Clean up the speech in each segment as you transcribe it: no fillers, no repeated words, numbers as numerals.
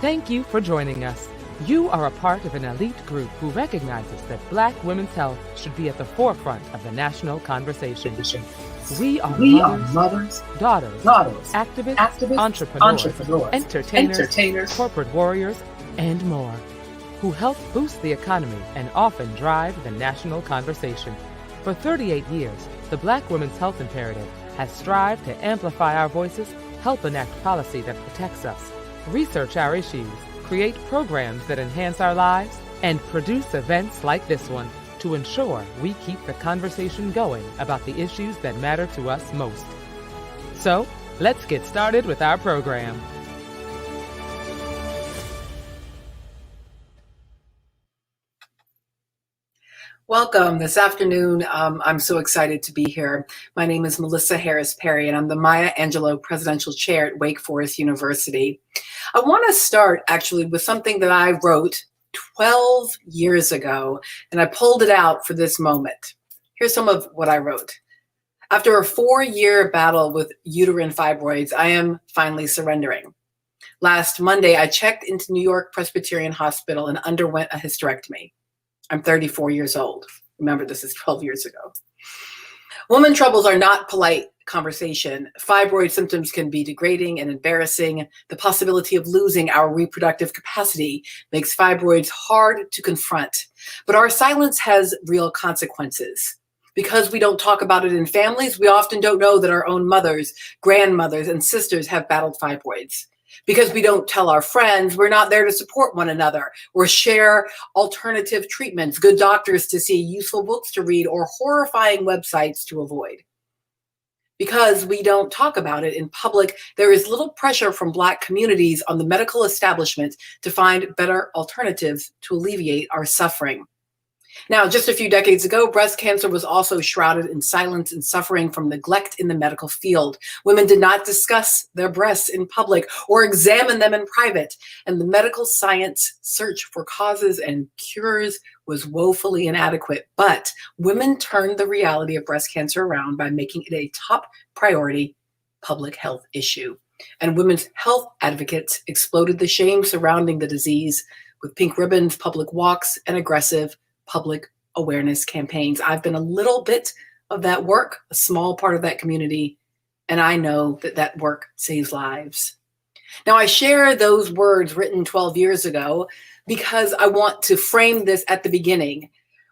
Thank you for joining us. You are a part of an elite group who recognizes that Black women's health should be at the forefront of the national conversation. We are mothers, daughters, activists, entrepreneurs, entertainers, corporate warriors, and more, who help boost the economy and often drive the national conversation. For 38 years, the Black Women's Health Imperative has strived to amplify our voices, help enact policy that protects us, research our issues, create programs that enhance our lives, and produce events like this one to ensure we keep the conversation going about the issues that matter to us most. So, let's get started with our program. Welcome this afternoon. I'm so excited to be here. My name is Melissa Harris Perry, and I'm the Maya Angelou Presidential Chair at Wake Forest University. I want to start actually with something that I wrote 12 years ago, and I pulled it out for this moment. Here's some of what I wrote. After a 4-year battle with uterine fibroids, I am finally surrendering. Last Monday, I checked into New York Presbyterian Hospital and underwent a hysterectomy. I'm 34 years old. Remember, this is 12 years ago. Women troubles are not polite conversation. Fibroid symptoms can be degrading and embarrassing. The possibility of losing our reproductive capacity makes fibroids hard to confront. But our silence has real consequences. Because we don't talk about it in families, we often don't know that our own mothers, grandmothers, and sisters have battled fibroids. Because we don't tell our friends, we're not there to support one another or share alternative treatments, good doctors to see, useful books to read, or horrifying websites to avoid. Because we don't talk about it in public, there is little pressure from Black communities on the medical establishment to find better alternatives to alleviate our suffering. Now, just a few decades ago, breast cancer was also shrouded in silence and suffering from neglect in the medical field. Women did not discuss their breasts in public or examine them in private, and the medical science search for causes and cures was woefully inadequate. But women turned the reality of breast cancer around by making it a top priority public health issue. And women's health advocates exploded the shame surrounding the disease with pink ribbons, public walks, and aggressive public awareness campaigns. I've been a little bit of that work, a small part of that community, and I know that that work saves lives. Now, I share those words written 12 years ago because I want to frame this at the beginning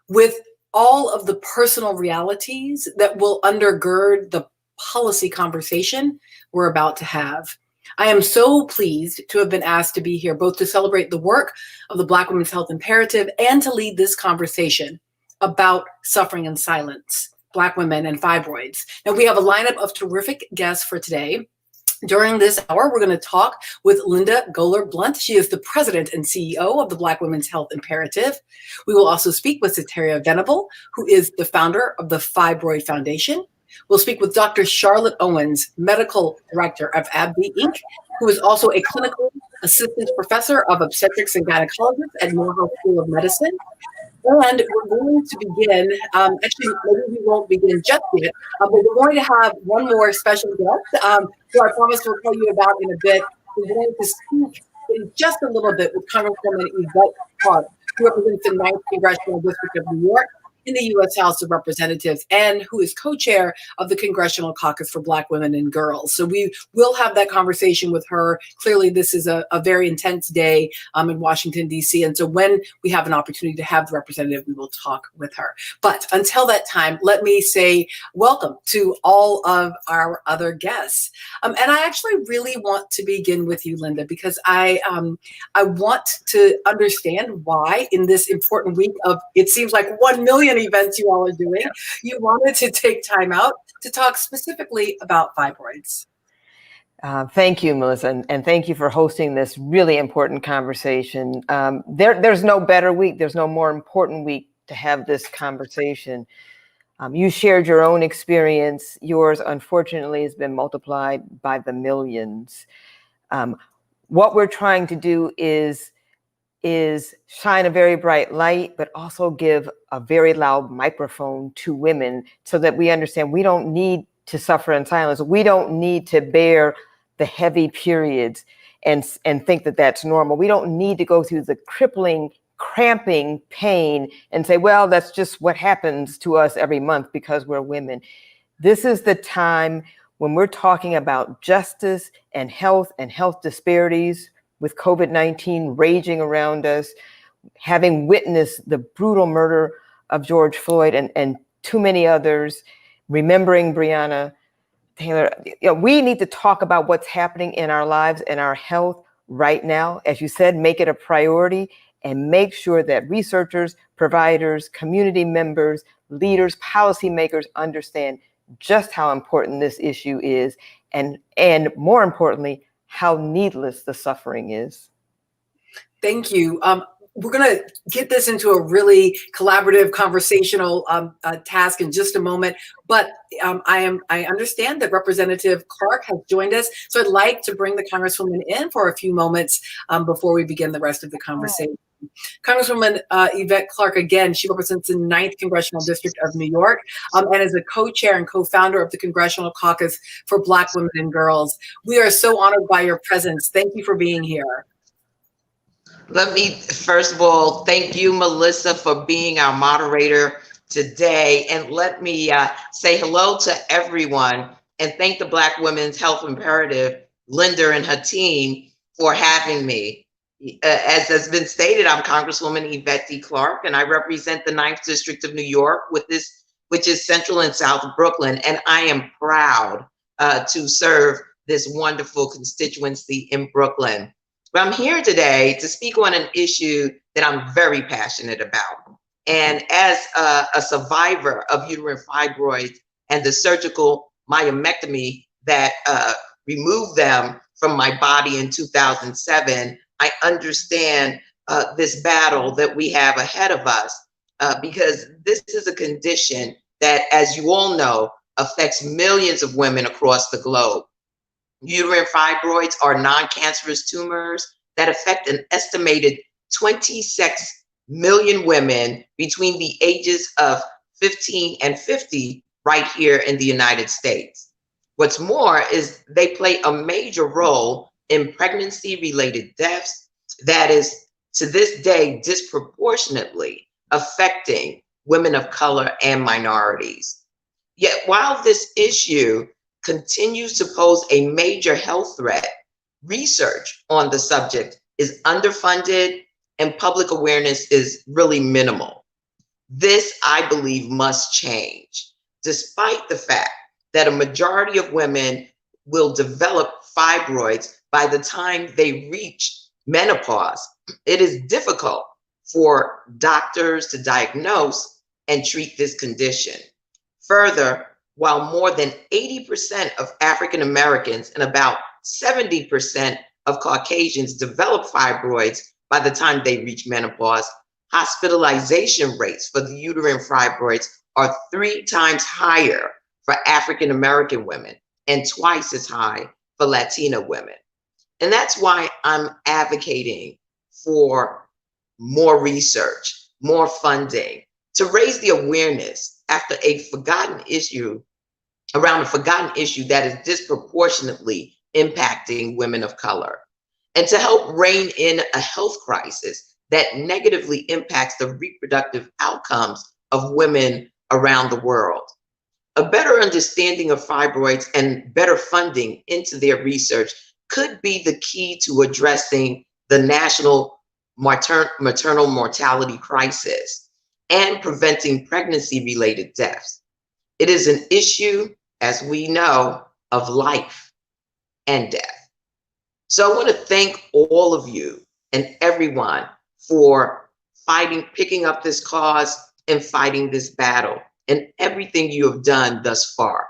with all of the personal realities that will undergird the policy conversation we're about to have. I am so pleased to have been asked to be here, both to celebrate the work of the Black Women's Health Imperative and to lead this conversation about suffering in silence, Black women and fibroids. Now, we have a lineup of terrific guests for today. During this hour, we're going to talk with Linda Goler-Blunt. She is the president and CEO of the Black Women's Health Imperative. We will also speak with Soteria Venable, who is the founder of the Fibroid Foundation. We'll speak with Dr. Charlotte Owens, medical director of AbbVie, Inc., who is also a clinical assistant professor of obstetrics and gynecology at Morehouse School of Medicine. And we're going to begin, actually, maybe we won't begin just yet, but we're going to have one more special guest, who I promise we'll tell you about in a bit. We're going to speak in just a little bit with Congresswoman Yvette Clarke, who represents the 9th Congressional District of New York in the U.S. House of Representatives, and who is co-chair of the Congressional Caucus for Black Women and Girls. So we will have that conversation with her. Clearly, this is a very intense day in Washington, D.C. And so when we have an opportunity to have the representative, we will talk with her. But until that time, let me say welcome to all of our other guests. And I actually really want to begin with you, Linda, because I want to understand why in this important week of, it seems like 1 million events you all are doing, you wanted to take time out to talk specifically about fibroids. Thank you, Melissa, and thank you for hosting this really important conversation. There's no better week, there's no more important week to have this conversation. You shared your own experience. Yours, unfortunately, has been multiplied by the millions. What we're trying to do is shine a very bright light, but also give a very loud microphone to women so that we understand we don't need to suffer in silence. We don't need to bear the heavy periods. and think that that's normal. We don't need to go through the crippling, cramping pain and say, well, that's just what happens to us every month because we're women. This is the time when we're talking about justice and health disparities with COVID-19 raging around us, having witnessed the brutal murder of George Floyd and too many others, remembering Breonna Taylor. We need to talk about what's happening in our lives and our health right now. As you said, make it a priority and make sure that researchers, providers, community members, leaders, policymakers understand just how important this issue is, and more importantly, how needless the suffering is. Thank you. We're going to get this into a really collaborative, conversational task in just a moment. But I understand that Representative Clark has joined us, so I'd like to bring the Congresswoman in for a few moments before we begin the rest of the conversation. Congresswoman Yvette Clark, again, she represents the 9th Congressional District of New York and is a co-chair and co-founder of the Congressional Caucus for Black Women and Girls. We are so honored by your presence. Thank you for being here. Let me, first of all, thank you, Melissa, for being our moderator today. And let me say hello to everyone and thank the Black Women's Health Imperative, Linda and her team, for having me. As has been stated, I'm Congresswoman Yvette D. Clark, and I represent the 9th District of New York, which is Central and South Brooklyn. And I am proud to serve this wonderful constituency in Brooklyn. But I'm here today to speak on an issue that I'm very passionate about. And as a survivor of uterine fibroids and the surgical myomectomy that removed them from my body in 2007, I understand this battle that we have ahead of us because this is a condition that, as you all know, affects millions of women across the globe. Uterine fibroids are non-cancerous tumors that affect an estimated 26 million women between the ages of 15 and 50 right here in the United States. What's more is they play a major role in pregnancy-related deaths that is, to this day, disproportionately affecting women of color and minorities. Yet while this issue continues to pose a major health threat, research on the subject is underfunded and public awareness is really minimal. This, I believe, must change. Despite the fact that a majority of women will develop fibroids by the time they reach menopause, it is difficult for doctors to diagnose and treat this condition. Further, while more than 80% of African Americans and about 70% of Caucasians develop fibroids by the time they reach menopause, hospitalization rates for the uterine fibroids are 3 times higher for African American women and twice as high for Latina women. And that's why I'm advocating for more research, more funding, to raise the awareness after a forgotten issue, around a forgotten issue that is disproportionately impacting women of color, and to help rein in a health crisis that negatively impacts the reproductive outcomes of women around the world. A better understanding of fibroids and better funding into their research could be the key to addressing the national maternal mortality crisis and preventing pregnancy-related deaths. It is an issue, as we know, of life and death. So I want to thank all of you and everyone for picking up this cause and fighting this battle, and everything you have done thus far,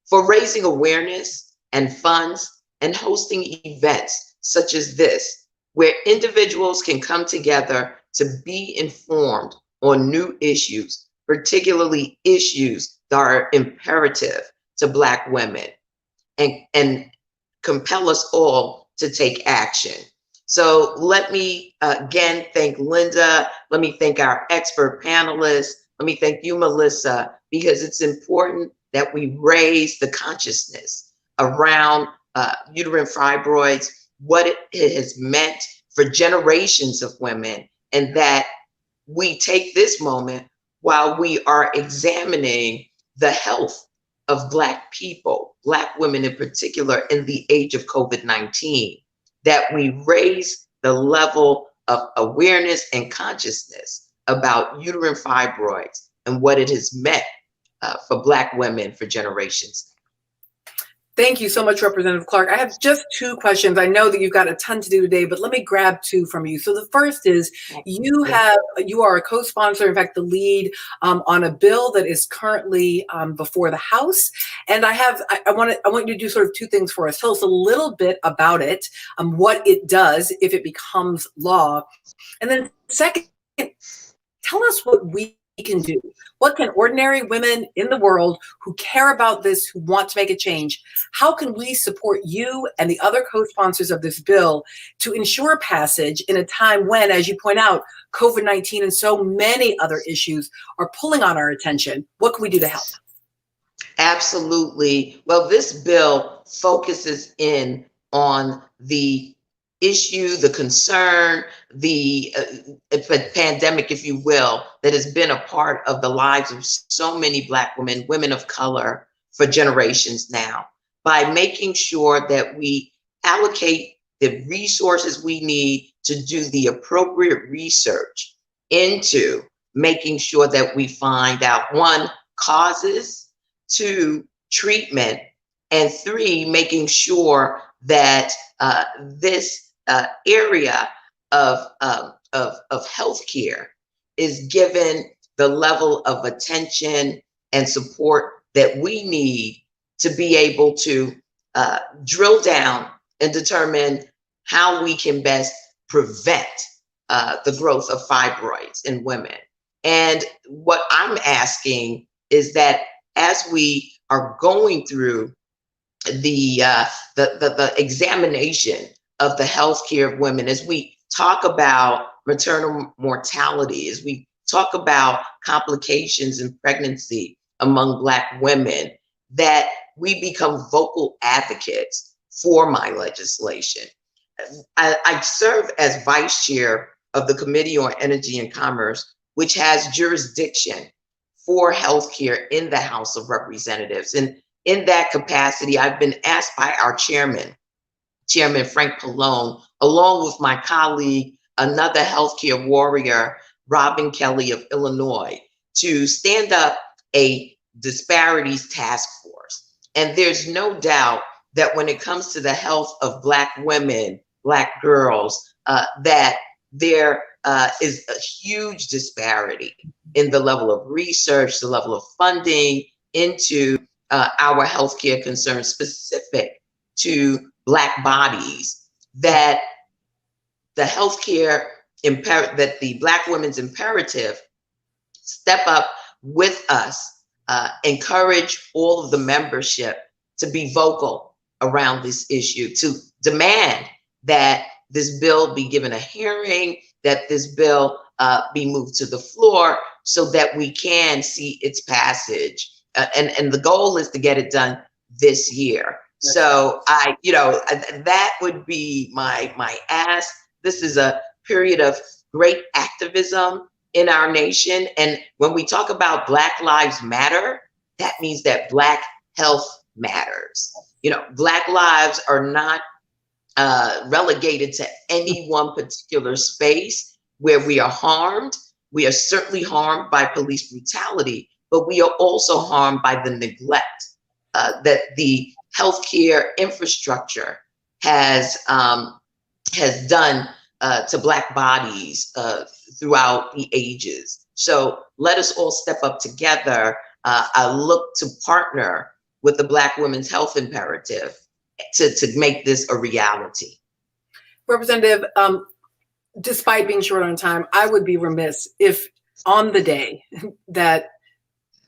for raising awareness and funds and hosting events such as this, where individuals can come together to be informed on new issues, particularly issues that are imperative to Black women, and compel us all to take action. So let me again thank Linda. Let me thank our expert panelists. Let me thank you, Melissa, because it's important that we raise the consciousness around uterine fibroids, what it has meant for generations of women, and that we take this moment while we are examining the health of Black people, Black women in particular, in the age of COVID-19, that we raise the level of awareness and consciousness about uterine fibroids and what it has meant for Black women for generations. Thank you so much, Representative Clark. I have just two questions. I know that you've got a ton to do today, but let me grab two from you. So the first is, you are a co-sponsor, in fact, the lead on a bill that is currently before the House. And I want you to do sort of two things for us. Tell us a little bit about it, what it does if it becomes law. And then second, tell us what we can do. What can ordinary women in the world who care about this, who want to make a change, how can we support you and the other co-sponsors of this bill to ensure passage in a time when, as you point out, COVID-19 and so many other issues are pulling on our attention? What can we do to help? Absolutely. Well, this bill focuses in on the issue, the concern, the pandemic, if you will, that has been a part of the lives of so many Black women, women of color for generations now, by making sure that we allocate the resources we need to do the appropriate research into making sure that we find out, one, causes, two, treatment, and three, making sure that this area of healthcare is given the level of attention and support that we need to be able to drill down and determine how we can best prevent the growth of fibroids in women. And what I'm asking is that as we are going through the examination of the healthcare of women, as we talk about maternal mortality, as we talk about complications in pregnancy among Black women, that we become vocal advocates for my legislation. I serve as vice chair of the Committee on Energy and Commerce, which has jurisdiction for healthcare in the House of Representatives. And in that capacity, I've been asked by our Chairman Frank Pallone, along with my colleague, another healthcare warrior, Robin Kelly of Illinois, to stand up a disparities task force. And there's no doubt that when it comes to the health of Black women, Black girls, that there is a huge disparity in the level of research, the level of funding into our healthcare concerns specific to Black bodies, that the healthcare that the Black Women's Imperative step up with us, encourage all of the membership to be vocal around this issue, to demand that this bill be given a hearing, that this bill be moved to the floor so that we can see its passage. And the goal is to get it done this year. So that would be my ask. This is a period of great activism in our nation. And when we talk about Black Lives Matter, that means that Black health matters. Black lives are not relegated to any one particular space where we are harmed. We are certainly harmed by police brutality, but we are also harmed by the neglect that the healthcare infrastructure has done to Black bodies throughout the ages. So let us all step up together. I look to partner with the Black Women's Health Imperative to make this a reality. Representative, despite being short on time, I would be remiss if on the day that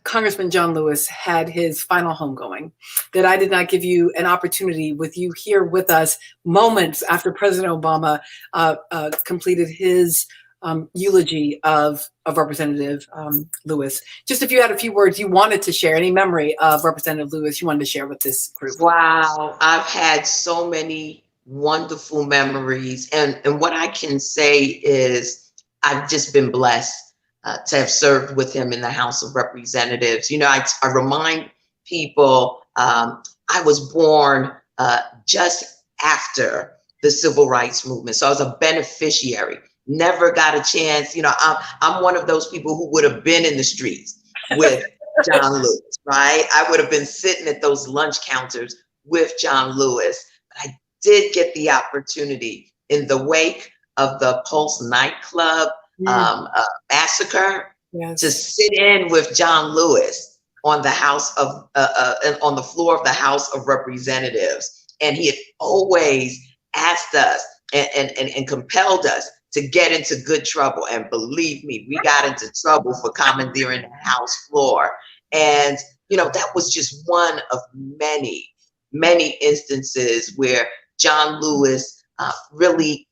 Congressman John Lewis had his final homegoing, that I did not give you an opportunity with you here with us moments after President Obama completed his eulogy of Representative Lewis. Just if you had a few words you wanted to share, any memory of Representative Lewis you wanted to share with this group. Wow, I've had so many wonderful memories. And what I can say is I've just been blessed to have served with him in the House of Representatives. You know, I remind people I was born just after the Civil Rights Movement. So I was a beneficiary, never got a chance. You know, I'm one of those people who would have been in the streets with John Lewis, right? I would have been sitting at those lunch counters with John Lewis. But I did get the opportunity in the wake of the Pulse nightclub massacre to sit in with John Lewis on the on the floor of the House of Representatives. And he had always asked us and compelled us to get into good trouble. And believe me, we got into trouble for commandeering the House floor. And, you know, that was just one of many, many instances where John Lewis really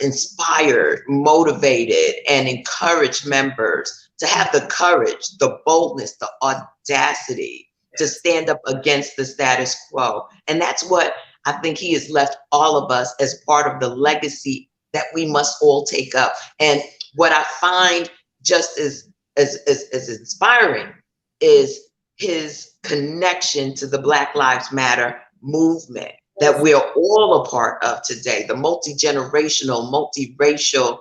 inspired, motivated, and encouraged members to have the courage, the boldness, the audacity to stand up against the status quo. And that's what I think he has left all of us as part of the legacy that we must all take up. And what I find just as inspiring is his connection to the Black Lives Matter movement that we're all a part of today, the multi-generational, multiracial,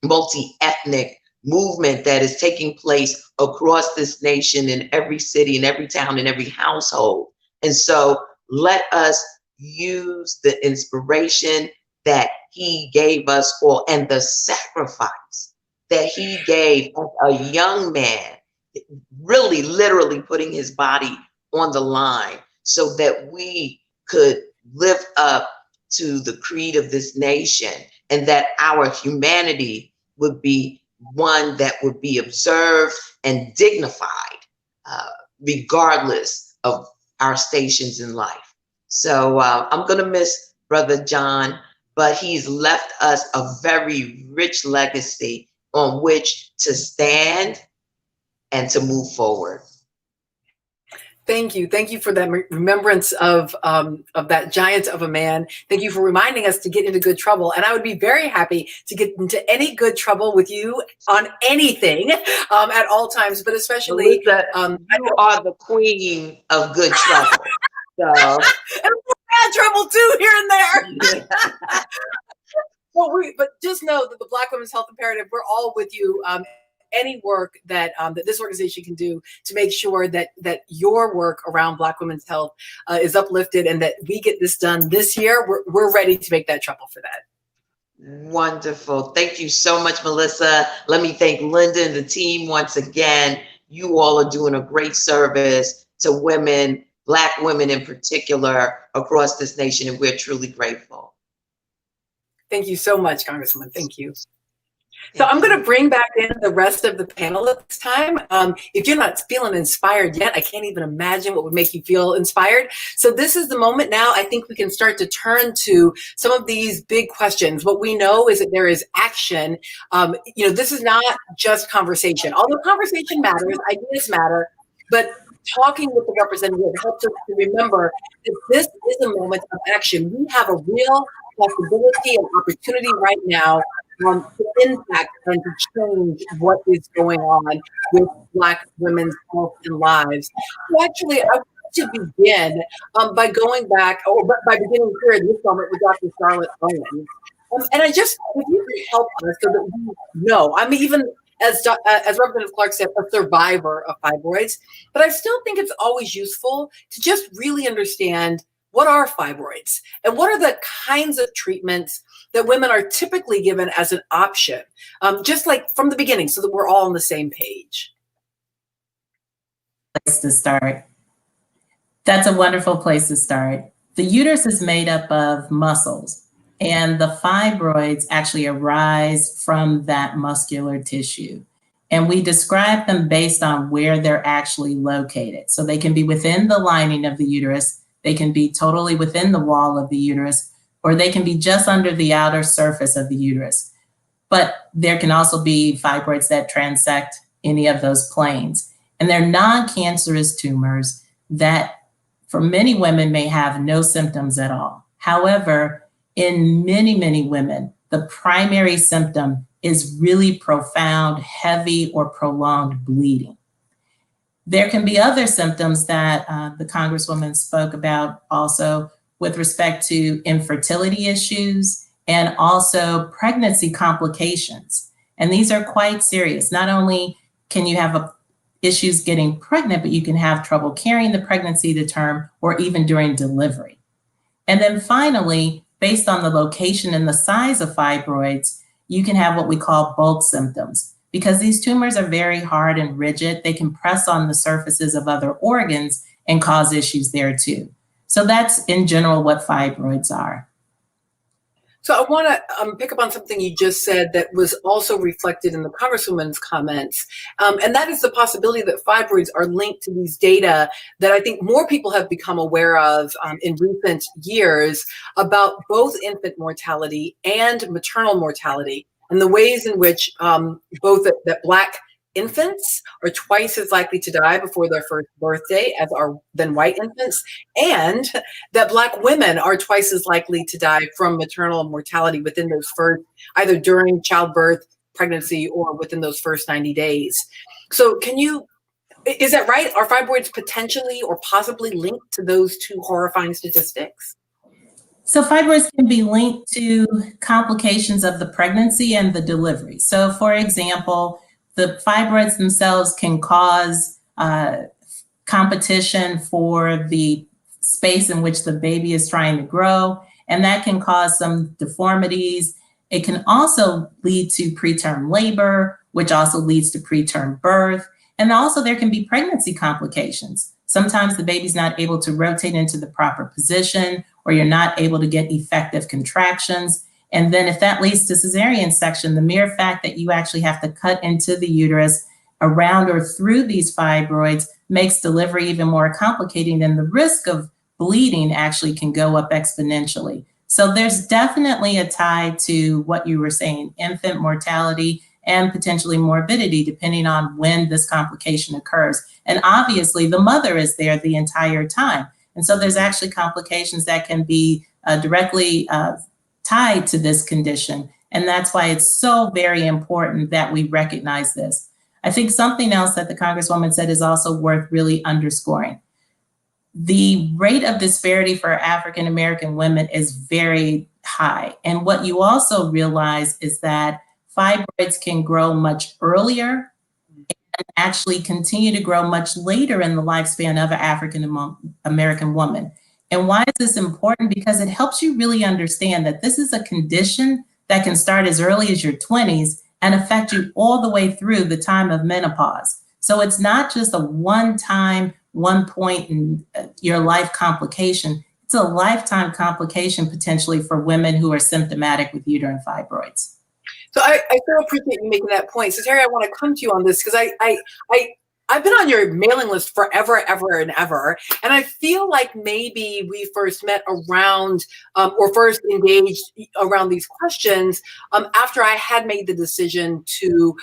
multi-ethnic movement that is taking place across this nation, in every city, in every town, in every household. And so let us use the inspiration that he gave us all and the sacrifice that he gave as a young man, really literally putting his body on the line so that we could live up to the creed of this nation, and that our humanity would be one that would be observed and dignified, regardless of our stations in life. So I'm going to miss Brother John, but he's left us a very rich legacy on which to stand and to move forward. Thank you. Thank you for that remembrance of that giant of a man. Thank you for reminding us to get into good trouble. And I would be very happy to get into any good trouble with you on anything at all times, but especially Melissa, you are the queen of good trouble. So and bad trouble too, here and there. But just know that the Black Women's Health Imperative, we're all with you. Any work that that this organization can do to make sure that your work around Black women's health is uplifted and that we get this done this year, we're ready to make that trouble for that. Wonderful. Thank you so much, Melissa. Let me thank Linda and the team once again. You all are doing a great service to women, Black women in particular, across this nation, and we're truly grateful. Thank you so much, Congresswoman. Thank you. So I'm going to bring back in the rest of the panel at this time. If you're not feeling inspired yet, I can't even imagine what would make you feel inspired. So this is the moment now. I think we can start to turn to some of these big questions. What we know is that there is action. This is not just conversation. Although conversation matters, ideas matter, but talking with the representative helps us to remember that this is a moment of action. We have a real possibility and opportunity right now to impact and to change what is going on with Black women's health and lives. So actually, I want to begin by going back, by beginning here at this moment with Dr. Charlotte Owens. And if you can help us so that we know, I'm even, as Representative Clark said, a survivor of fibroids, but I still think it's always useful to just really understand what are fibroids and what are the kinds of treatments that women are typically given as an option, just like from the beginning, so that we're all on the same page. Place to start. That's a wonderful place to start. The uterus is made up of muscles, and the fibroids actually arise from that muscular tissue. And we describe them based on where they're actually located. So they can be within the lining of the uterus, they can be totally within the wall of the uterus, or they can be just under the outer surface of the uterus. But there can also be fibroids that transect any of those planes. And they're non-cancerous tumors that for many women may have no symptoms at all. However, in many, many women, the primary symptom is really profound, heavy, or prolonged bleeding. There can be other symptoms that the Congresswoman spoke about also with respect to infertility issues and also pregnancy complications. And these are quite serious. Not only can you have issues getting pregnant, but you can have trouble carrying the pregnancy to term or even during delivery. And then finally, based on the location and the size of fibroids, you can have what we call bulk symptoms. Because these tumors are very hard and rigid, they can press on the surfaces of other organs and cause issues there too. So that's in general what fibroids are. So I want to pick up on something you just said that was also reflected in the Congresswoman's comments, and that is the possibility that fibroids are linked to these data that I think more people have become aware of in recent years about both infant mortality and maternal mortality, and the ways in which both that Black infants are twice as likely to die before their first birthday than white infants, and that Black women are twice as likely to die from maternal mortality within those first, either during childbirth, pregnancy, or within those first 90 days. So is that right? Are fibroids potentially or possibly linked to those two horrifying statistics? So fibroids can be linked to complications of the pregnancy and the delivery. So for example, the fibroids themselves can cause competition for the space in which the baby is trying to grow, and that can cause some deformities. It can also lead to preterm labor, which also leads to preterm birth. And also there can be pregnancy complications. Sometimes the baby's not able to rotate into the proper position, or you're not able to get effective contractions. And then if that leads to cesarean section, the mere fact that you actually have to cut into the uterus around or through these fibroids makes delivery even more complicated, and the risk of bleeding actually can go up exponentially. So there's definitely a tie to what you were saying, infant mortality and potentially morbidity, depending on when this complication occurs. And obviously the mother is there the entire time. And so there's actually complications that can be directly tied to this condition. And that's why it's so very important that we recognize this. I think something else that the Congresswoman said is also worth really underscoring. The rate of disparity for African American women is very high. And what you also realize is that fibroids can grow much earlier and actually continue to grow much later in the lifespan of an African American woman. And why is this important? Because it helps you really understand that this is a condition that can start as early as your 20s and affect you all the way through the time of menopause. So it's not just a one-time, one point in your life complication. It's a lifetime complication potentially for women who are symptomatic with uterine fibroids. So I so appreciate you making that point. So Terry, I want to come to you on this because I've been on your mailing list forever, ever, and ever. And I feel like maybe we first met around or first engaged around these questions after I had made the decision to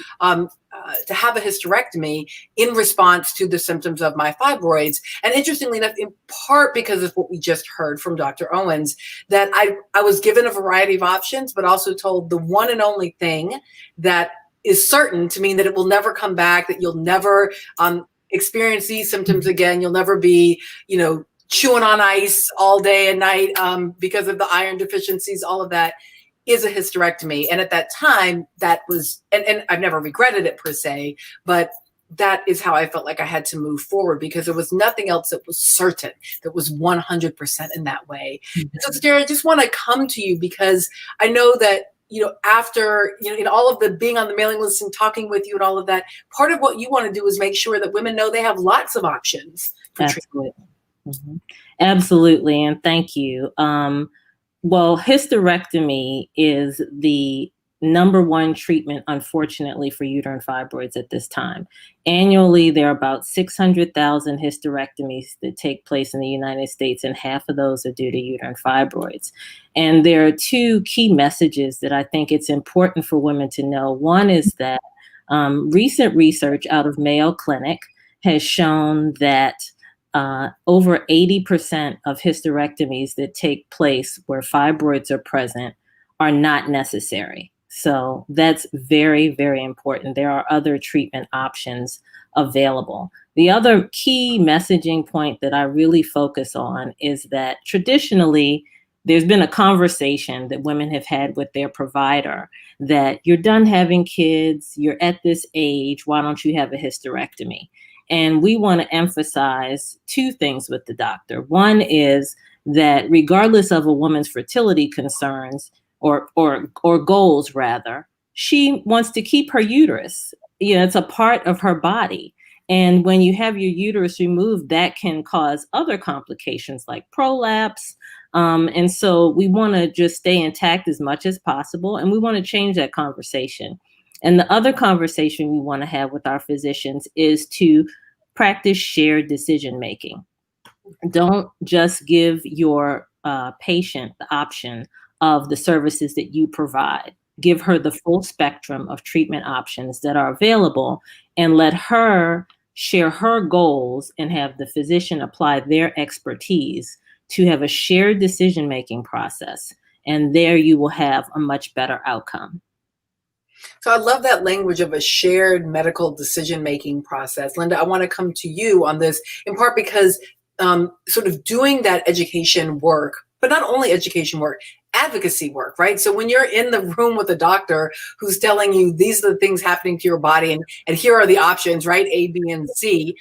have a hysterectomy in response to the symptoms of my fibroids. And interestingly enough, in part because of what we just heard from Dr. Owens, that I was given a variety of options, but also told the one and only thing that is certain to mean that it will never come back, that you'll never experience these symptoms again. You'll never be, chewing on ice all day and night because of the iron deficiencies, all of that, is a hysterectomy. And at that time, that was, and I've never regretted it per se, but that is how I felt like I had to move forward because there was nothing else that was certain, that was 100% in that way. Mm-hmm. So Sarah, I just want to come to you because I know that after, in all of the being on the mailing list and talking with you and all of that, part of what you want to do is make sure that women know they have lots of options for treatment. Mm-hmm. Absolutely. And thank you. Well, hysterectomy is the #1 treatment, unfortunately, for uterine fibroids at this time. Annually, there are about 600,000 hysterectomies that take place in the United States, and half of those are due to uterine fibroids. And there are two key messages that I think it's important for women to know. One is that recent research out of Mayo Clinic has shown that over 80% of hysterectomies that take place where fibroids are present are not necessary. So that's very, very important. There are other treatment options available. The other key messaging point that I really focus on is that traditionally, there's been a conversation that women have had with their provider that you're done having kids, you're at this age, why don't you have a hysterectomy? And we want to emphasize two things with the doctor. One is that regardless of a woman's fertility concerns or goals rather, she wants to keep her uterus. You know, it's a part of her body. And when you have your uterus removed, that can cause other complications like prolapse. And so we want to just stay intact as much as possible. And we want to change that conversation. And the other conversation we want to have with our physicians is to practice shared decision making. Don't just give your patient the option of the services that you provide. Give her the full spectrum of treatment options that are available and let her share her goals and have the physician apply their expertise to have a shared decision-making process. And there you will have a much better outcome. So I love that language of a shared medical decision-making process. Linda, I want to come to you on this in part because sort of doing that education work, but not only education work, advocacy work, right? So when you're in the room with a doctor who's telling you these are the things happening to your body and here are the options, right? A, B, and C.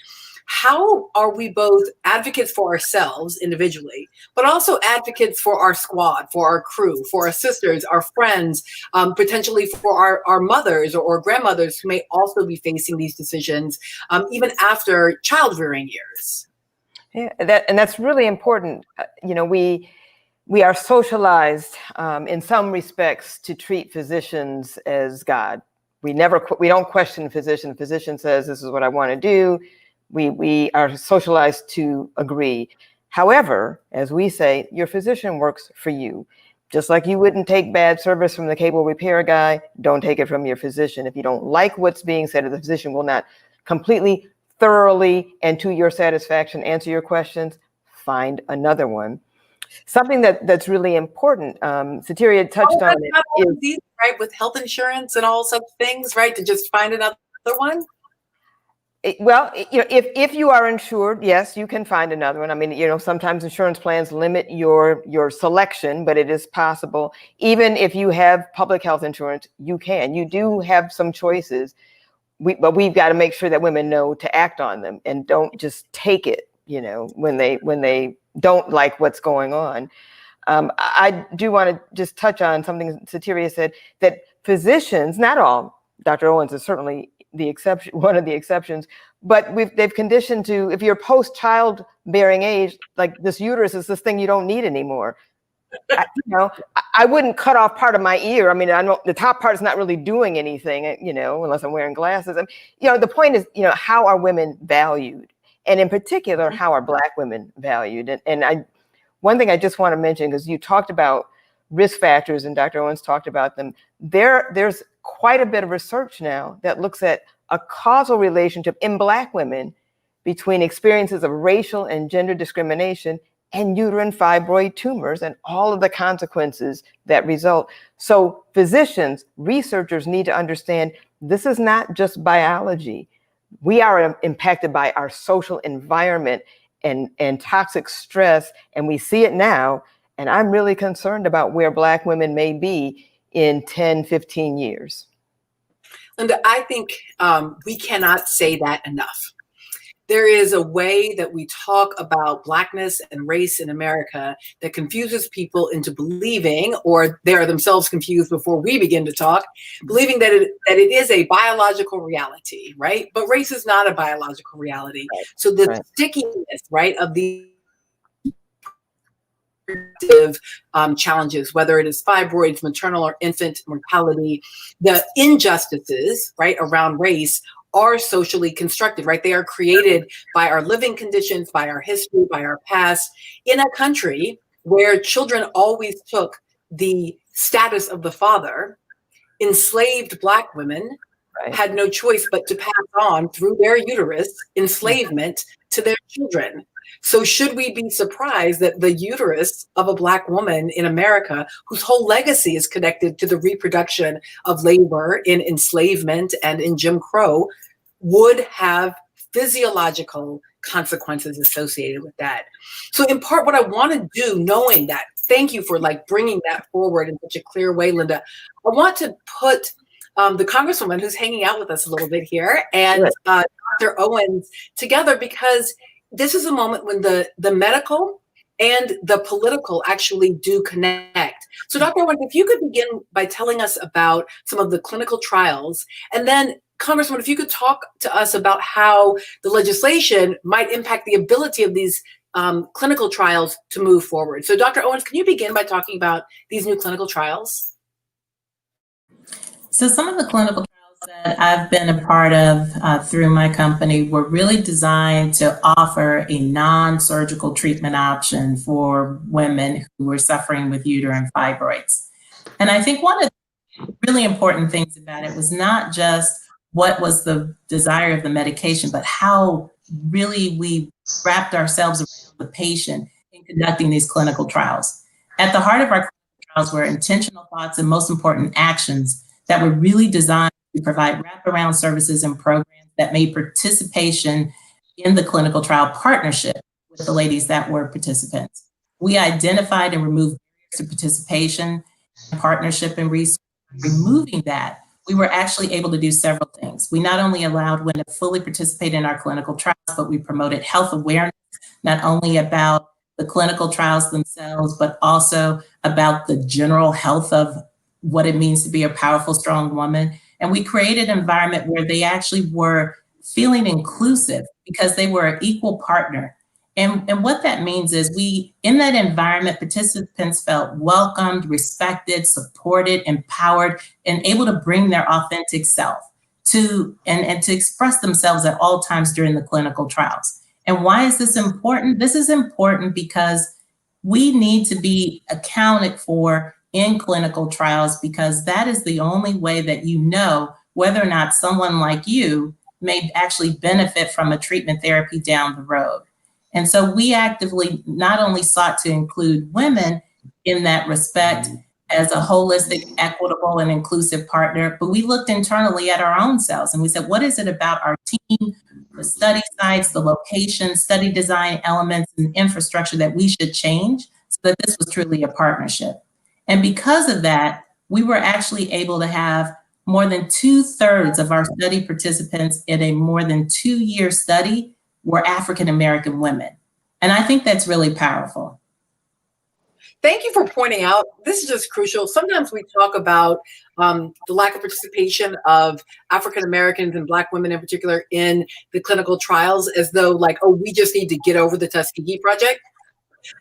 How are we both advocates for ourselves individually, but also advocates for our squad, for our crew, for our sisters, our friends, potentially for our mothers or grandmothers who may also be facing these decisions, even after child rearing years? Yeah, that's really important. You know, we are socialized in some respects to treat physicians as God. We don't question physician. Physician says, this is what I want to do. We are socialized to agree. However, as we say, your physician works for you. Just like you wouldn't take bad service from the cable repair guy, don't take it from your physician. If you don't like what's being said, the physician will not completely, thoroughly, and to your satisfaction answer your questions, find another one. Something that's really important, Sateria touched on it. Is easy, right? With health insurance and all such things, right? To just find another one? Well, you know, if you are insured, yes, you can find another one. I mean, you know, sometimes insurance plans limit your selection, but it is possible. Even if you have public health insurance, you do have some choices. But we've got to make sure that women know to act on them and don't just take it, you know, when they don't like what's going on. I do want to just touch on something Sateria said, that physicians, not all, Dr. Owens is certainly the exception, one of the exceptions, but they've conditioned to, if you're post-childbearing age, like this uterus is this thing you don't need anymore. I wouldn't cut off part of my ear. I mean, I know the top part is not really doing anything, you know, unless I'm wearing glasses. You know, the point is, you know, how are women valued? And in particular, how are Black women valued? And one thing I just want to mention, because you talked about risk factors and Dr. Owens talked about them, there's quite a bit of research now that looks at a causal relationship in Black women between experiences of racial and gender discrimination and uterine fibroid tumors and all of the consequences that result. So physicians, researchers need to understand this is not just biology. We are impacted by our social environment and toxic stress, and we see it now. And I'm really concerned about where Black women may be in 10, 15 years. Linda, I think we cannot say that enough. There is a way that we talk about Blackness and race in America that confuses people into believing, or they are themselves confused before we begin to talk, believing that it is a biological reality, right? But race is not a biological reality. Right. So the stickiness, right, of the challenges, whether it is fibroids, maternal or infant mortality, the injustices, right, around race are socially constructed, right? They are created by our living conditions, by our history, by our past, in a country where children always took the status of the father. Enslaved Black women had no choice but to pass on through their uterus enslavement to their children. So should we be surprised that the uterus of a Black woman in America, whose whole legacy is connected to the reproduction of labor in enslavement and in Jim Crow, would have physiological consequences associated with that? So in part, what I want to do, knowing that, thank you for like bringing that forward in such a clear way, Linda. I want to put the Congresswoman who's hanging out with us a little bit here and Dr. Owens together, because this is a moment when the medical and the political actually do connect. So Dr. Owens, if you could begin by telling us about some of the clinical trials, and then Congresswoman, if you could talk to us about how the legislation might impact the ability of these clinical trials to move forward. So Dr. Owens, can you begin by talking about these new clinical trials? So some of the clinical trials that I've been a part of through my company were really designed to offer a non-surgical treatment option for women who were suffering with uterine fibroids. And I think one of the really important things about it was not just what was the desire of the medication, but how really we wrapped ourselves around the patient in conducting these clinical trials. At the heart of our clinical trials were intentional thoughts and, most important, actions that were really designed to provide wraparound services and programs that made participation in the clinical trial partnership with the ladies that were participants. We identified and removed barriers to participation, partnership, and research. Removing that, we were actually able to do several things. We not only allowed women to fully participate in our clinical trials, but we promoted health awareness, not only about the clinical trials themselves, but also about the general health of what it means to be a powerful, strong woman. And we created an environment where they actually were feeling inclusive because they were an equal partner. And what that means is in that environment, participants felt welcomed, respected, supported, empowered, and able to bring their authentic self and to express themselves at all times during the clinical trials. And why is this important? This is important because we need to be accounted for in clinical trials, because that is the only way that you know whether or not someone like you may actually benefit from a treatment therapy down the road. And so we actively not only sought to include women in that respect as a holistic, equitable, and inclusive partner, but we looked internally at our own selves and we said, what is it about our team, the study sites, the location, study design elements, and infrastructure that we should change so that this was truly a partnership? And because of that, we were actually able to have more than 2/3 of our study participants in a more than 2-year study were African-American women. And I think that's really powerful. Thank you for pointing out, this is just crucial. Sometimes we talk about the lack of participation of African-Americans and Black women in particular in the clinical trials as though like, oh, we just need to get over the Tuskegee Project.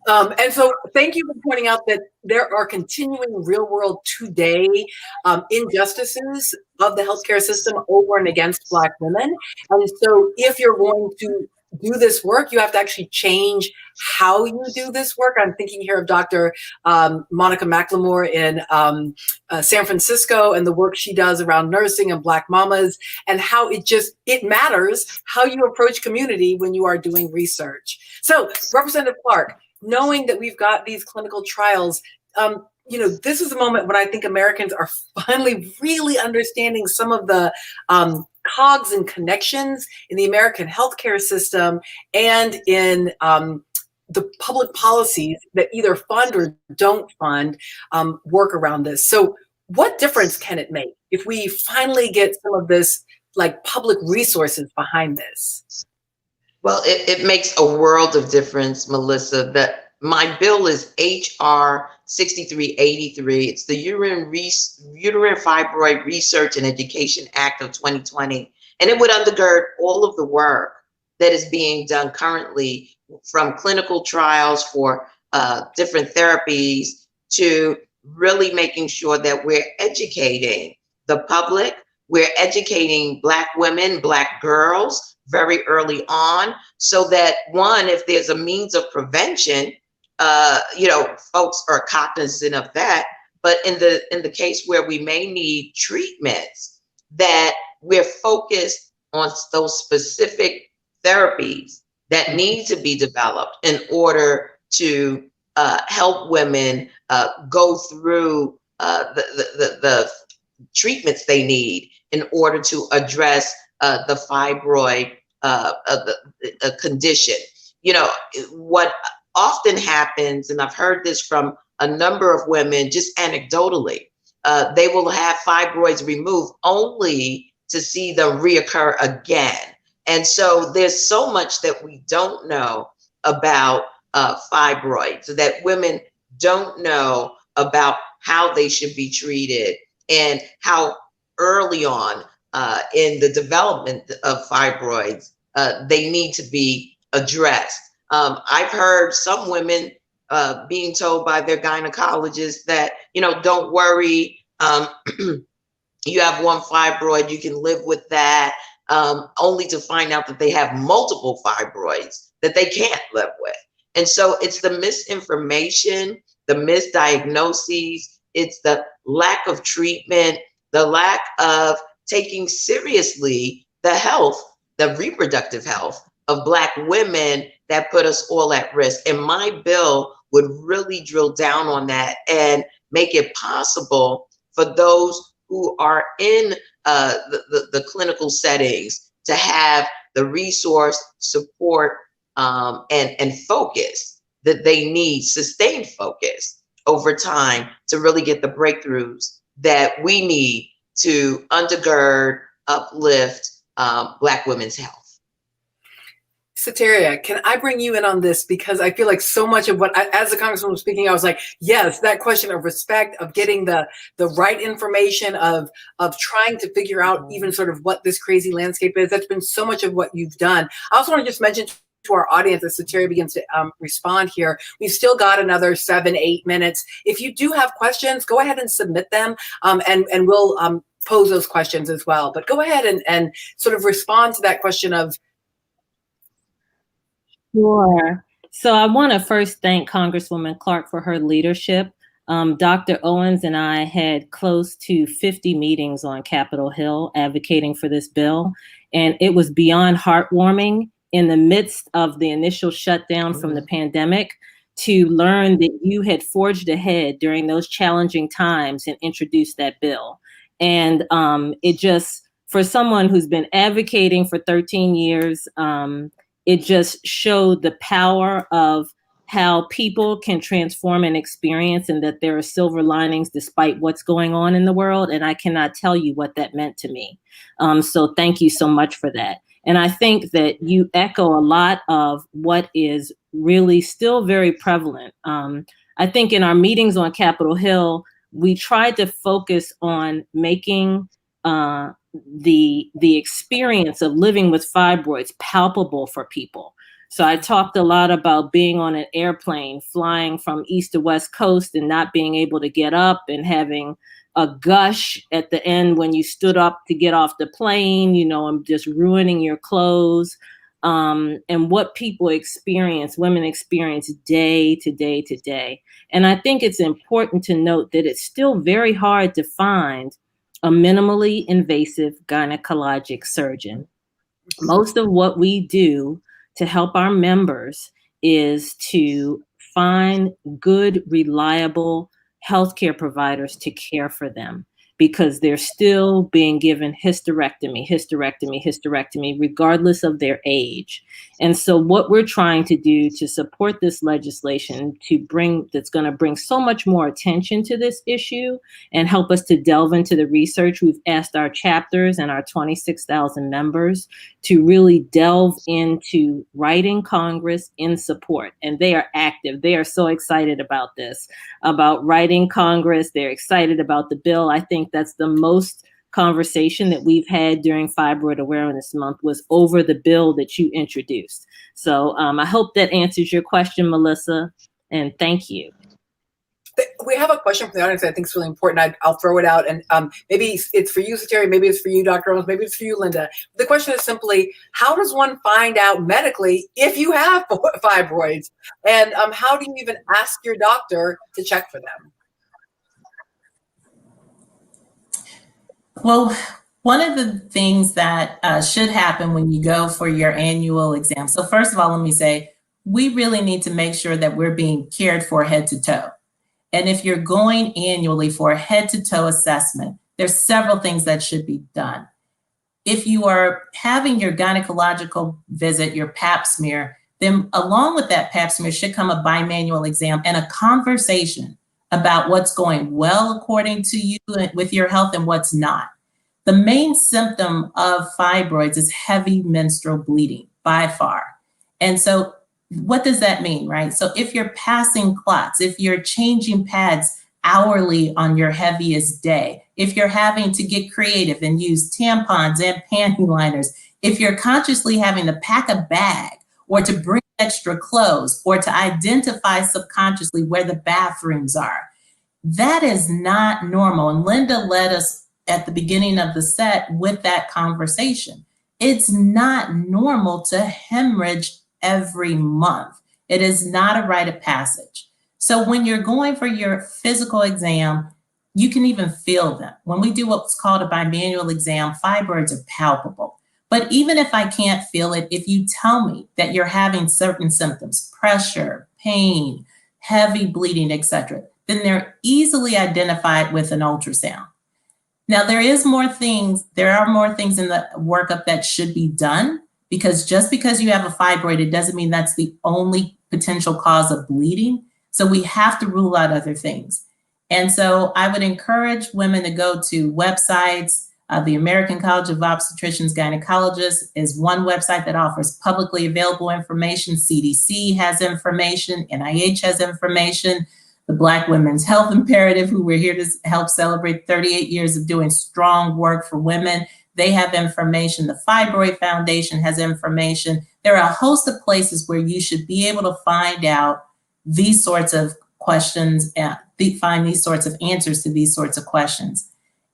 And so thank you for pointing out that there are continuing real world today injustices of the healthcare system over and against Black women. And so if you're going to do this work, you have to actually change how you do this work. I'm thinking here of Dr. Monica McLemore in San Francisco and the work she does around nursing and Black mamas, and how it matters how you approach community when you are doing research. So Representative Clark, knowing that we've got these clinical trials, this is a moment when I think Americans are finally really understanding some of the cogs and connections in the American healthcare system and in the public policies that either fund or don't fund work around this. So what difference can it make if we finally get some of this like public resources behind this? Well, it makes a world of difference, Melissa. That my bill is HR 6383. It's the Uterine Fibroid Research and Education Act of 2020. And it would undergird all of the work that is being done currently, from clinical trials for different therapies to really making sure that we're educating the public, we're educating Black women, Black girls very early on, so that one, if there's a means of prevention, folks are cognizant of that. But in the case where we may need treatments, that we're focused on those specific therapies that need to be developed in order to help women go through the treatments they need in order to address the fibroid condition. You know, what often happens, and I've heard this from a number of women just anecdotally, they will have fibroids removed only to see them reoccur again. And so there's so much that we don't know about fibroids, that women don't know about how they should be treated and how early on in the development of fibroids they need to be addressed. I've heard some women being told by their gynecologist that, you know, don't worry, you have one fibroid, you can live with that, only to find out that they have multiple fibroids that they can't live with. And so it's the misinformation, the misdiagnoses, it's the lack of treatment, the lack of taking seriously the health, the reproductive health of Black women that put us all at risk. And my bill would really drill down on that and make it possible for those who are in the clinical settings to have the resource, support, and focus that they need, sustained focus over time to really get the breakthroughs that we need to undergird, uplift Black women's health. Soteria, can I bring you in on this? Because I feel like so much of what, as the Congresswoman was speaking, I was like, yes, that question of respect, of getting the right information, of trying to figure out even sort of what this crazy landscape is. That's been so much of what you've done. I also want to just mention to our audience as Soteria begins to respond here, we've still got another 7-8 minutes. If you do have questions, go ahead and submit them, and we'll pose those questions as well. But go ahead and sort of respond to that question of. Sure. So I want to first thank Congresswoman Clark for her leadership. Dr. Owens and I had close to 50 meetings on Capitol Hill advocating for this bill, and it was beyond heartwarming in the midst of the initial shutdown from the pandemic to learn that you had forged ahead during those challenging times and introduced that bill. And it just, for someone who's been advocating for 13 years, it just showed the power of how people can transform an experience and that there are silver linings despite what's going on in the world. And I cannot tell you what that meant to me. So thank you so much for that. And I think that you echo a lot of what is really still very prevalent. I think in our meetings on Capitol Hill, we tried to focus on making the experience of living with fibroids palpable for people. So I talked a lot about being on an airplane, flying from East to West Coast and not being able to get up and having a gush at the end when you stood up to get off the plane, you know, and just ruining your clothes, and what people experience, women experience day to day to day. And I think it's important to note that it's still very hard to find a minimally invasive gynecologic surgeon. Most of what we do to help our members is to find good, reliable healthcare providers to care for them, because they're still being given hysterectomy, regardless of their age. And so what we're trying to do to support this legislation that's going to bring so much more attention to this issue and help us to delve into the research, we've asked our chapters and our 26,000 members to really delve into writing Congress in support. And they are active. They are so excited about this, about writing Congress. They're excited about the bill. I think that's the most conversation that we've had during Fibroid Awareness Month was over the bill that you introduced. So I hope that answers your question, Melissa, and thank you. We have a question from the audience that I think is really important. I'll throw it out, and maybe it's for you, Soteria, maybe it's for you, Dr. Owens, maybe it's for you, Linda. The question is simply, how does one find out medically if you have fibroids? And how do you even ask your doctor to check for them? Well, One of the things that should happen when you go for your annual exam. So first of all, let me say, we really need to make sure that we're being cared for head to toe. And if you're going annually for a head to toe assessment, there's several things that should be done. If you are having your gynecological visit, your pap smear, then along with that pap smear should come a bimanual exam and a conversation about what's going well according to you with your health and what's not. The main symptom of fibroids is heavy menstrual bleeding by far. And so what does that mean, right? So if you're passing clots, if you're changing pads hourly on your heaviest day, if you're having to get creative and use tampons and panty liners, if you're consciously having to pack a bag or to bring extra clothes or to identify subconsciously where the bathrooms are, that is not normal. And Linda led us at the beginning of the set with that conversation. It's not normal to hemorrhage every month. It is not a rite of passage. So when you're going for your physical exam, you can even feel them. When we do what's called a bimanual exam, fibroids are palpable. But even if I can't feel it, if you tell me that you're having certain symptoms, pressure, pain, heavy bleeding, etc., then they're easily identified with an ultrasound. Now, there are more things in the workup that should be done, because just because you have a fibroid, it doesn't mean that's the only potential cause of bleeding. So we have to rule out other things. And so I would encourage women to go to websites. The American College of Obstetricians Gynecologists is one website that offers publicly available information. CDC has information, NIH has information. The Black Women's Health Imperative, who we're here to help celebrate 38 years of doing strong work for women, they have information. The Fibroid Foundation has information. There are a host of places where you should be able to find out these sorts of questions and find these sorts of answers to these sorts of questions.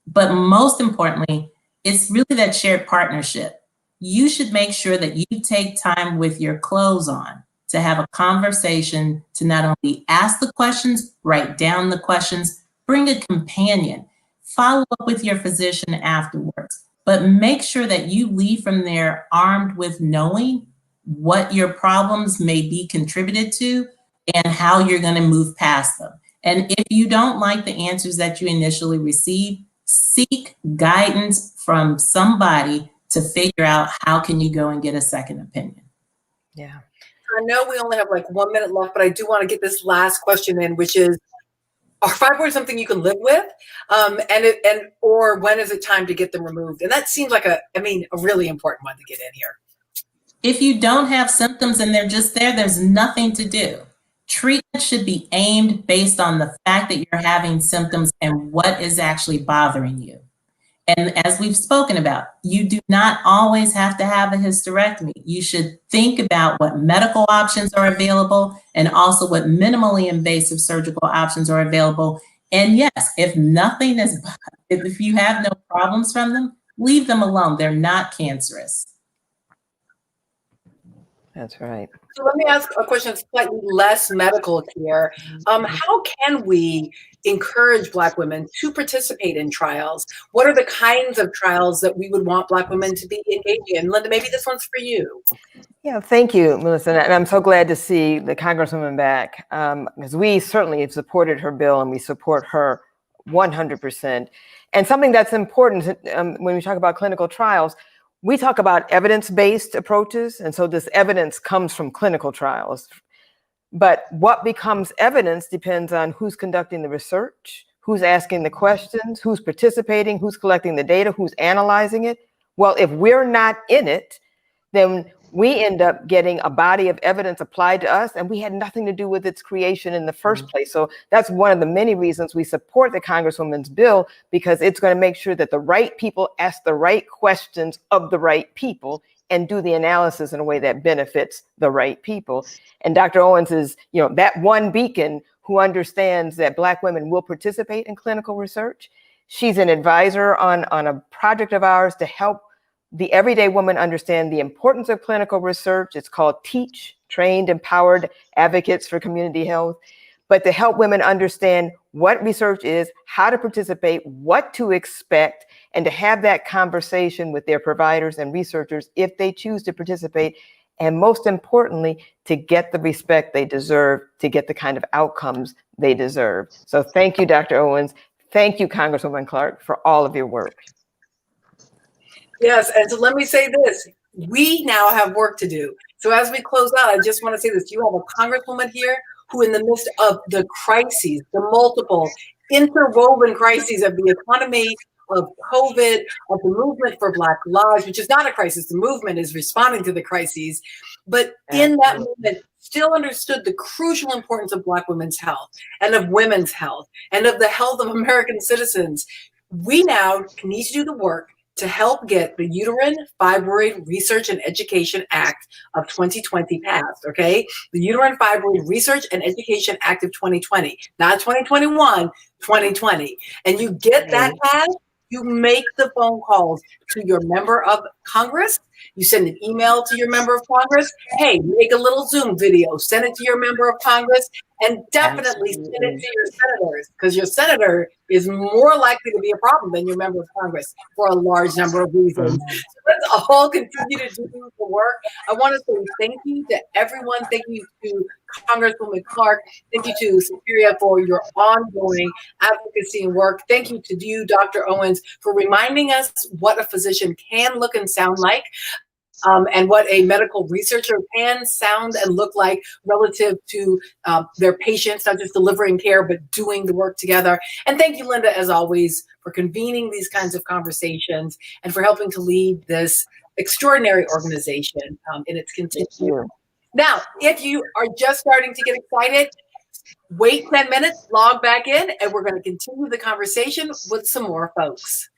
But most importantly, it's really that shared partnership. You should make sure that you take time with your clothes on to have a conversation, to not only ask the questions, write down the questions, bring a companion, follow up with your physician afterwards, but make sure that you leave from there armed with knowing what your problems may be contributed to and how you're going to move past them. And if you don't like the answers that you initially receive, seek guidance from somebody to figure out how can you go and get a second opinion. Yeah. I know we only have like 1 minute left, but I do want to get this last question in, which is, are fibroids something you can live with? Or when is it time to get them removed? And that seems like a really important one to get in here. If you don't have symptoms and they're just there, there's nothing to do. Treatment should be aimed based on the fact that you're having symptoms and what is actually bothering you. And as we've spoken about, you do not always have to have a hysterectomy. You should think about what medical options are available and also what minimally invasive surgical options are available. And yes, if you have no problems from them, leave them alone. They're not cancerous. That's right. So let me ask a question slightly less medical here. How can we encourage Black women to participate in trials? What are the kinds of trials that we would want Black women to be engaged in? Linda, maybe this one's for you. Yeah, thank you, Melissa. And I'm so glad to see the Congresswoman back, because we certainly have supported her bill and we support her 100%. And something that's important when we talk about clinical trials, we talk about evidence-based approaches, and so this evidence comes from clinical trials. But what becomes evidence depends on who's conducting the research, who's asking the questions, who's participating, who's collecting the data, who's analyzing it. Well, if we're not in it, then we end up getting a body of evidence applied to us, and we had nothing to do with its creation in the first place. So that's one of the many reasons we support the Congresswoman's bill, because it's going to make sure that the right people ask the right questions of the right people and do the analysis in a way that benefits the right people. And Dr. Owens is, that one beacon who understands that Black women will participate in clinical research. She's an advisor on a project of ours to help the everyday woman understand the importance of clinical research. It's called TEACH, Trained Empowered Advocates for Community Health. But to help women understand what research is, how to participate, what to expect, and to have that conversation with their providers and researchers if they choose to participate, and most importantly, to get the respect they deserve, to get the kind of outcomes they deserve. So thank you, Dr. Owens. Thank you, Congresswoman Clark, for all of your work. Yes, and so let me say this. We now have work to do. So as we close out, I just want to say this. You have a Congresswoman here who, in the midst of the crises, the multiple interwoven crises of the economy, of COVID, of the movement for Black lives, which is not a crisis. The movement is responding to the crises. But in that movement, still understood the crucial importance of Black women's health and of women's health and of the health of American citizens. We now need to do the work to help get the Uterine, Fibroid Research and Education Act of 2020 passed, okay? The Uterine Fibroid Research and Education Act of 2020, not 2021, 2020. And you get that passed, you make the phone calls to your member of Congress, you send an email to your member of Congress, hey, make a little Zoom video, send it to your member of Congress, and definitely send it to your senators, because your senator is more likely to be a problem than your member of Congress for a large number of reasons. So let's all continue to do the work. I want to say thank you to everyone. Thank you to Congresswoman Clark. Thank you to Superior for your ongoing advocacy and work. Thank you to you, Dr. Owens, for reminding us what a physician can look and sound like. And what a medical researcher can sound and look like relative to their patients, not just delivering care, but doing the work together. And thank you, Linda, as always, for convening these kinds of conversations and for helping to lead this extraordinary organization in its continuum. Now, if you are just starting to get excited, wait 10 minutes, log back in, and we're going to continue the conversation with some more folks.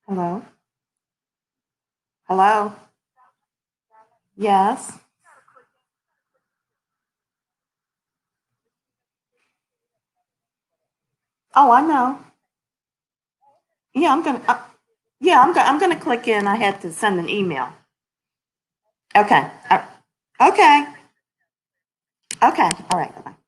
Hello? Hello? Yes? Oh, I know. Yeah, I'm gonna click in. I had to send an email. Okay. Okay. Okay. All right. Bye-bye.